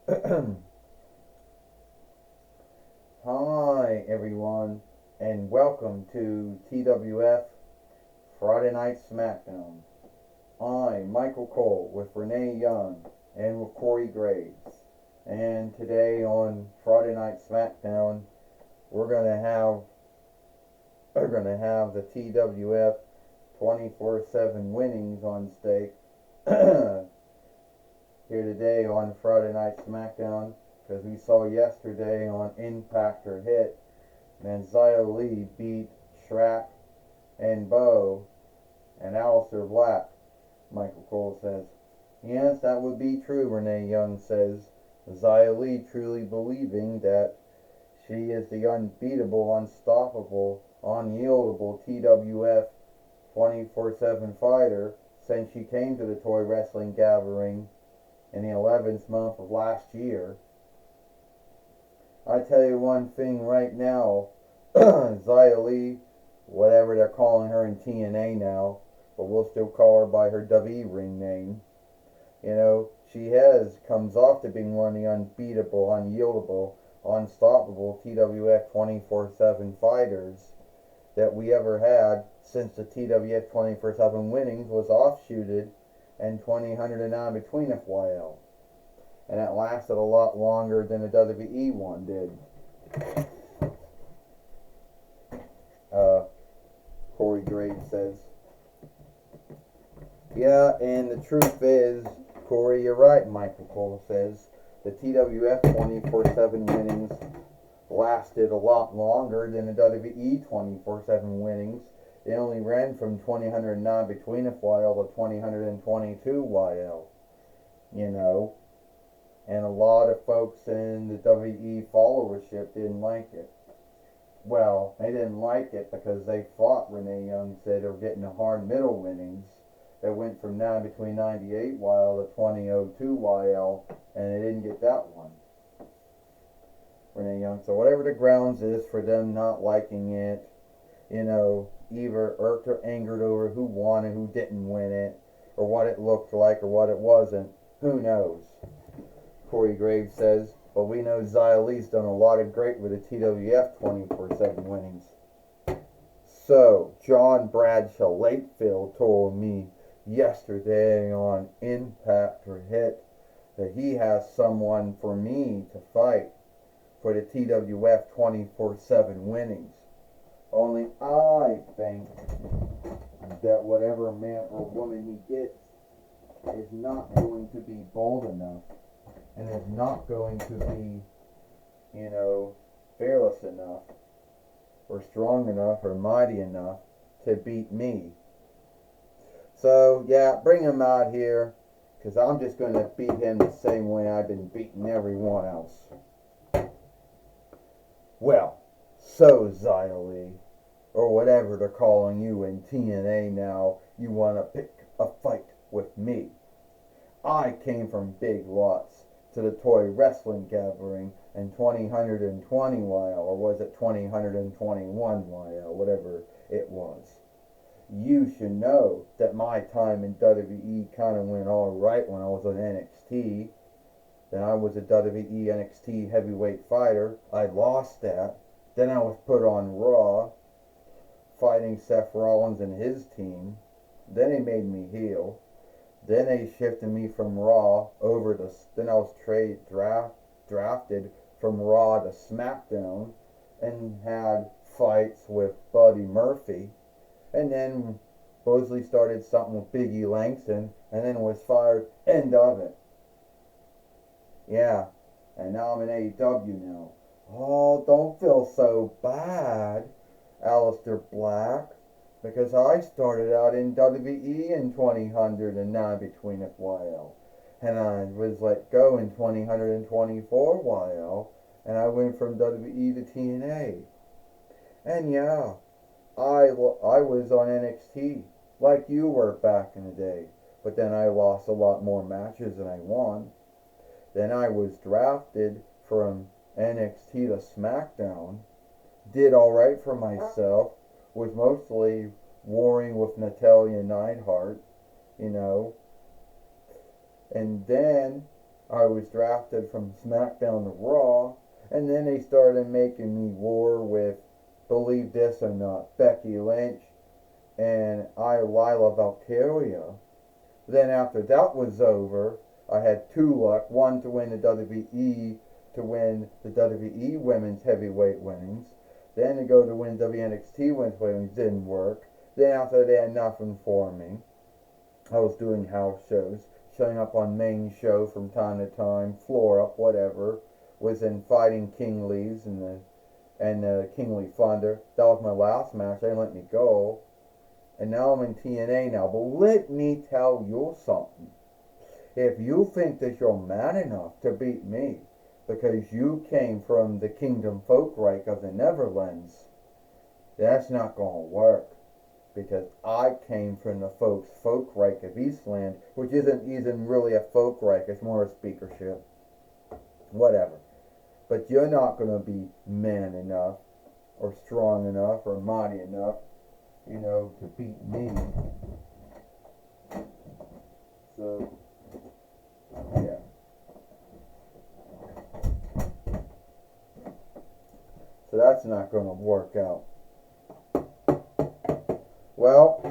Hi, everyone, and welcome to TWF Friday Night Smackdown. I'm Michael Cole with Renee Young and with Corey Graves. And today on Friday Night Smackdown, we're gonna have the TWF 24/7 winnings on stake here today on Friday Night Smackdown, because we saw yesterday on Impact or Hit, and Xia Li beat Shrek and Bo and Aleister Black. Michael Cole says, yes, that would be true, Renee Young says. Xia Li truly believing that she is the unbeatable, unstoppable, unyieldable TWF 24/7 fighter since she came to the Toy Wrestling Gathering in the 11th month of last year. I tell you one thing right now, Xia Li, whatever they're calling her in TNA now, but we'll still call her by her WWE ring name. You know, comes off to being one of the unbeatable, unyieldable, unstoppable TWF 24/7 fighters that we ever had since the TWF 24/7 winnings was offshooted in 2009 between FYL. And that lasted a lot longer than the WWE one did. Corey Graves says, yeah, and the truth is, Corey, you're right, Michael Cole says. The TWF 24/7 winnings lasted a lot longer than the WWE 24/7 winnings. They only ran from 2009 between FYL to 2022 YL. You know, and a lot of folks in the WWE followership didn't like it. Well, they didn't like it because they thought, Renee Young said, they were getting the hard middle winnings that went from between 98 YL to 2002 YL, and they didn't get that one. Renee Young, so whatever the grounds is for them not liking it, either irked or angered over who won and who didn't win it, or what it looked like or what it wasn't, who knows? Corey Graves says, but we know Xia Li's done a lot of great with the TWF 24/7 winnings. So, John Bradshaw Lakefield told me yesterday on Impact or Hit that he has someone for me to fight for the TWF 24/7 winnings. Only I think that whatever man or woman he gets is not going to be bold enough and is not going to be, fearless enough or strong enough or mighty enough to beat me. So, yeah, bring him out here, because I'm just going to beat him the same way I've been beating everyone else. Well, so Xia Li, or whatever they're calling you in TNA now, you want to pick a fight with me. I came from big lots to the Toy Wrestling Gathering in 2020 YL, or was it 2021 YL, whatever it was. You should know that my time in WWE kind of went all right when I was on NXT. Then I was a WWE NXT heavyweight fighter. I lost that. Then I was put on Raw, fighting Seth Rollins and his team. Then they made me heel. Then they shifted me from Raw over to. Then I was drafted from Raw to Smackdown, and had fights with Buddy Murphy. And then Bosley started something with Biggie Langston, and then was fired. End of it. Yeah, and now I'm in AEW now. Oh, don't feel so bad, Aleister Black, because I started out in WWE in 2009 between FYL, and I was let go in 2024 YL, and I went from WWE to TNA. And yeah, I was on NXT like you were back in the day, but then I lost a lot more matches than I won. Then I was drafted from NXT to SmackDown, did alright for myself, was mostly warring with Natalya Neidhart, and then I was drafted from Smackdown to Raw, and then they started making me war with, believe this or not, Becky Lynch and Lila Valkyria. Then after that was over, I had two luck. One to win the WWE, to win the WWE Women's Heavyweight winnings. Then to go to win WNXT Women's winnings didn't work. Then after they had nothing for me, I was doing house shows, showing up on main show from time to time, floor up, whatever. Was in Fighting King Lee's and King Lee Thunder. That was my last match. They didn't let me go. And now I'm in TNA now. But let me tell you something. If you think that you're man enough to beat me because you came from the Kingdom Folkreich of the Netherlands, that's not going to work. Because I came from the Folkreich of Eastland, which isn't even really a Folkreich, it's more a speakership. Whatever. But you're not going to be man enough, or strong enough, or mighty enough, to beat me. So, yeah. So that's not going to work out. Well,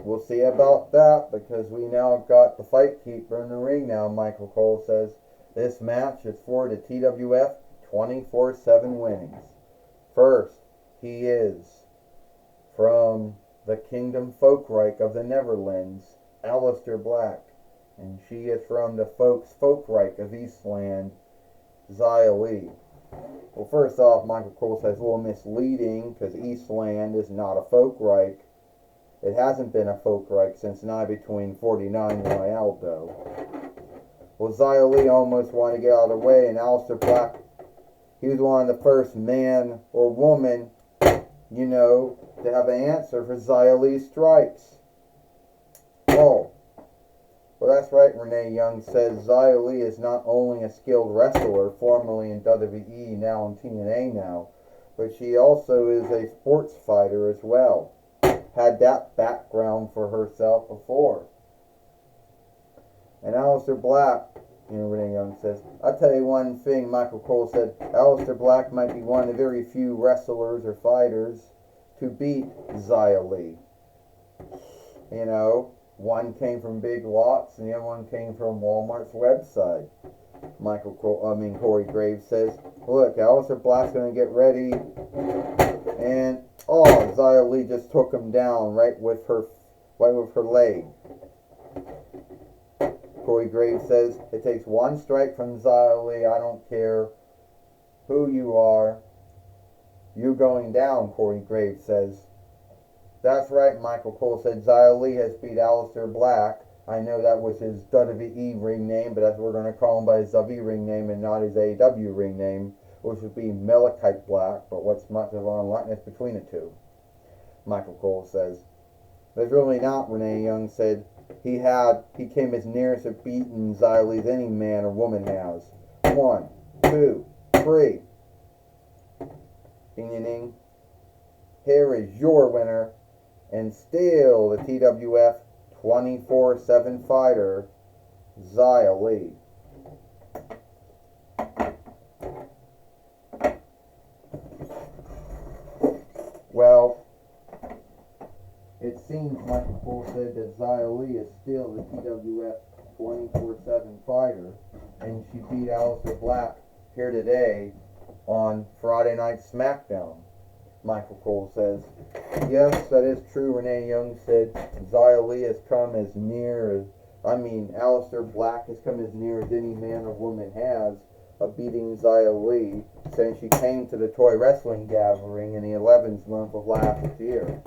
we'll see about that, because we now got the Fight Keeper in the ring now. Michael Cole says this match is for the TWF 24/7 winnings. First, he is from the Kingdom Folkreich of the Netherlands, Aleister Black. And she is from the Folkreich of Eastland, Xia Li. Well, first off, Michael Cole says a little misleading, because Eastland is not a Folkreich. It hasn't been a Folkreich since Night Between 49 and Aldo. Well, Xia Li almost wanted to get out of the way, and Aleister Black, he was one of the first man or woman, to have an answer for Xia Li's strikes. Oh, well, that's right, Renee Young says Xia Li is not only a skilled wrestler, formerly in WWE, now in TNA now, but she also is a sports fighter as well. Had that background for herself before. And Aleister Black, Renee Young says, I'll tell you one thing, Michael Cole said, Aleister Black might be one of the very few wrestlers or fighters to beat Xia Li. One came from Big Lots and the other one came from Walmart's website. Corey Graves says, look, Aleister Black's going to get ready, and Xia Li just took him down right with her leg. Corey Graves says, it takes one strike from Xia Li. I don't care who you are. You going down, Corey Graves says. That's right, Michael Cole said. Xia Li has beat Aleister Black. I know that was his WWE ring name, but that's what we're going to call him by his WWE ring name and not his AEW ring name, which would be Malachite Black, but what's much of an likeness between the two? Michael Cole says. There's really not, Renee Young said. He came as near to beating Xia Li as any man or woman has. 1, 2, 3. Ding ding ding. Here is your winner, and still the TWF 24/7 fighter, Xia Li. Well, it seems, Michael Cole said, that Xia Li is still the TWF 24/7 fighter, and she beat Aleister Black here today on Friday Night Smackdown. Michael Cole says, yes, that is true. Renee Young said Xia Li has come as near as, Aleister Black has come as near as any man or woman has of beating Xia Li since she came to the Toy Wrestling Gathering in the 11th month of last year.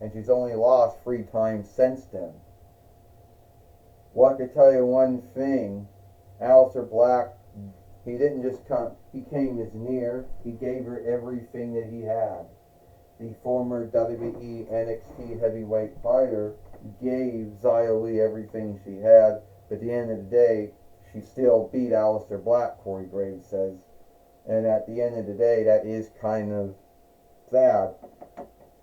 And she's only lost 3 times since then. Well, I can tell you one thing, Aleister Black, he didn't just come, he came as near, he gave her everything that he had. The former WWE NXT heavyweight fighter gave Xia Li everything she had, but at the end of the day, she still beat Aleister Black, Corey Graves says. And at the end of the day, that is kind of sad.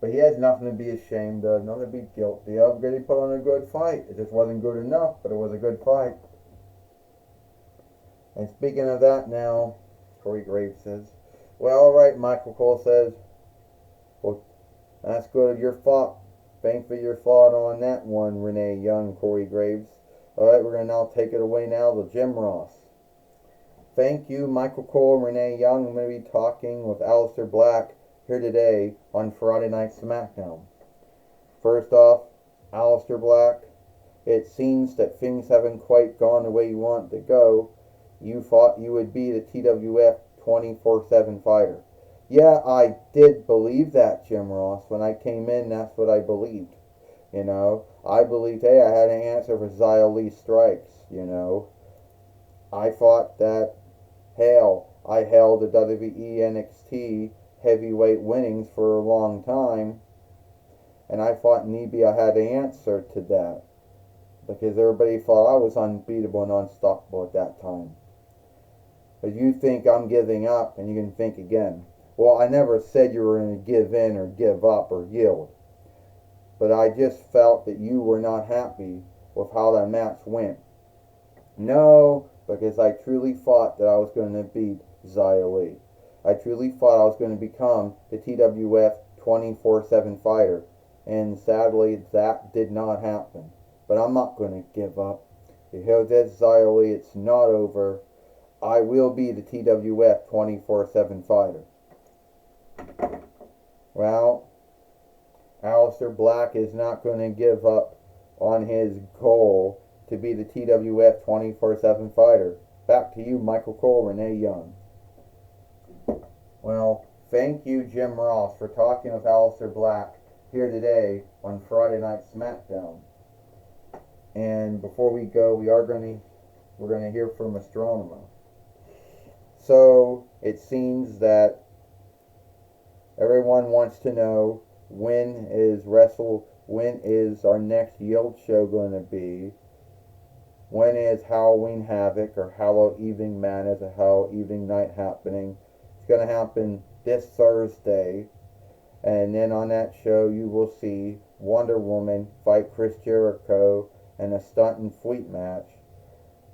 But he has nothing to be ashamed of, nothing to be guilty of, because he put on a good fight. It just wasn't good enough, but it was a good fight. And speaking of that now, Corey Graves says, well, alright, Michael Cole says, well, that's good. Your fault. Thanks for your thought on that one, Renee Young, Corey Graves. Alright, we're going to now take it away now to Jim Ross. Thank you, Michael Cole and Renee Young. I'm going to be talking with Aleister Black here today on Friday Night Smackdown. First off, Aleister Black, it seems that things haven't quite gone the way you want to go. You thought you would be the TWF 24/7 fighter. Yeah, I did believe that, Jim Ross. When I came in, that's what I believed. You know, I believed, hey, I had an answer for Xia Li strikes, you know. I thought that, hell, I held the WWE NXT heavyweight winnings for a long time, and I thought maybe I had an answer to that, because everybody thought I was unbeatable and unstoppable at that time. But you think I'm giving up, and you can think again. Well, I never said you were going to give in or give up or yield. But I just felt that you were not happy with how that match went. No, because I truly thought that I was going to beat Xia Li. I truly thought I was going to become the TWF 24/7 fighter. And sadly, that did not happen. But I'm not going to give up. You hear this, Xia Li? It's not over. I will be the TWF 24/7 fighter. Well, Aleister Black is not going to give up on his goal to be the TWF 24/7 fighter. Back to you, Michael Cole, Renee Young. Well, thank you, Jim Ross, for talking with Aleister Black here today on Friday Night Smackdown. And before we go, we're going to hear from Astronomer. So it seems that everyone wants to know when is our next Yield show going to be? When is Halloween Havoc or Halloween Evening Madness or Halloween Evening Night happening? It's going to happen this Thursday. And then on that show you will see Wonder Woman fight Chris Jericho in a stunt and fleet match.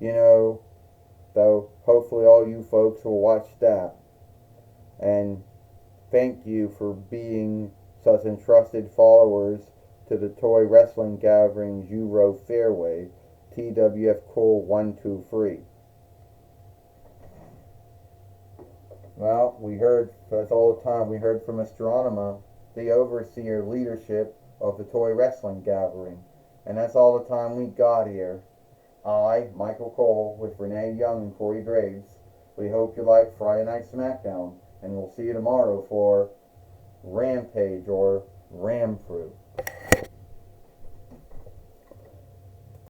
You know, so hopefully all you folks will watch that. And thank you for being such entrusted followers to the Toy Wrestling Gatherings Euro Fairway, TWF Cool 123. Well, that's all the time we heard from Astronomer, the overseer leadership of the Toy Wrestling Gathering. And that's all the time we got here. I, Michael Cole, with Renee Young and Corey Graves, we hope you like Friday Night Smackdown, and we'll see you tomorrow for Rampage or Ram Through.